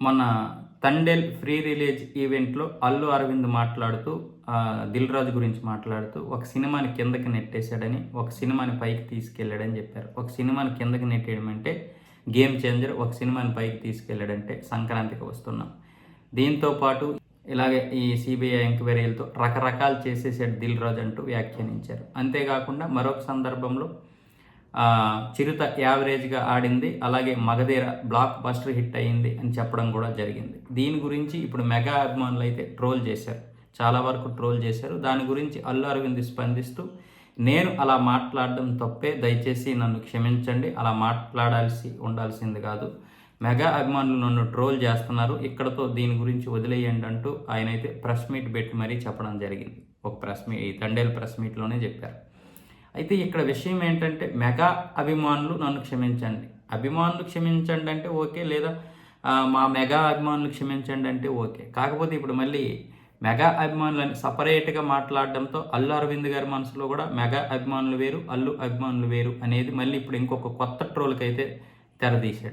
మన Thandel free release ఈవెంట్లో అల్లు అరవింద్ మాట్లాడుతూ దిల్ రాజు గురించి మాట్లాడుతూ ఒక సినిమాని కిందకి నెట్టేశాడని, ఒక సినిమాని పైకి తీసుకెళ్ళాడని చెప్పారు. ఒక సినిమాని కిందకి నెట్టేయడం అంటే గేమ్ చేంజర్, ఒక సినిమాని పైకి తీసుకెళ్ళాడంటే సంక్రాంతికి వస్తున్నాం. దీంతో పాటు ఇలాగే ఈ సిబిఐ ఎంక్వైరీలతో రకరకాలు చేసేసాడు దిల్ రాజు అంటూ వ్యాఖ్యానించారు. అంతేకాకుండా మరొక సందర్భంలో చిరుత యావరేజ్గా ఆడింది, అలాగే మగధీర బ్లాక్ బస్టర్ హిట్ అయ్యింది అని చెప్పడం కూడా జరిగింది. దీని గురించి ఇప్పుడు మెగా అభిమానులు అయితే ట్రోల్ చేశారు, చాలా వరకు ట్రోల్ చేశారు. దాని గురించి అల్లు అరవింద్ స్పందిస్తూ, నేను అలా మాట్లాడడం తప్పే, దయచేసి నన్ను క్షమించండి, అలా ఉండాల్సింది కాదు, మెగా అభిమానులు నన్ను ట్రోల్ చేస్తున్నారు, ఇక్కడతో దీని గురించి వదిలేయండి అంటూ ఆయన అయితే ప్రెస్ మీట్ పెట్టి మరీ చెప్పడం జరిగింది. ఒక ఈ తండేల్ ప్రెస్ మీట్లోనే చెప్పారు. అయితే ఇక్కడ విషయం ఏంటంటే, మెగా అభిమానులు నన్ను క్షమించండి, అభిమానులు క్షమించండి అంటే ఓకే, లేదా మా మెగా అభిమానులు క్షమించండి అంటే ఓకే. కాకపోతే ఇప్పుడు మళ్ళీ మెగా అభిమానులని సపరేట్గా మాట్లాడడంతో అల్లు అరవింద్ గారి మనసులో కూడా మెగా అభిమానులు వేరు, అల్లు అభిమానులు వేరు అనేది మళ్ళీ ఇప్పుడు ఇంకొక కొత్త ట్రోల్కి అయితే తెరదీశాడు.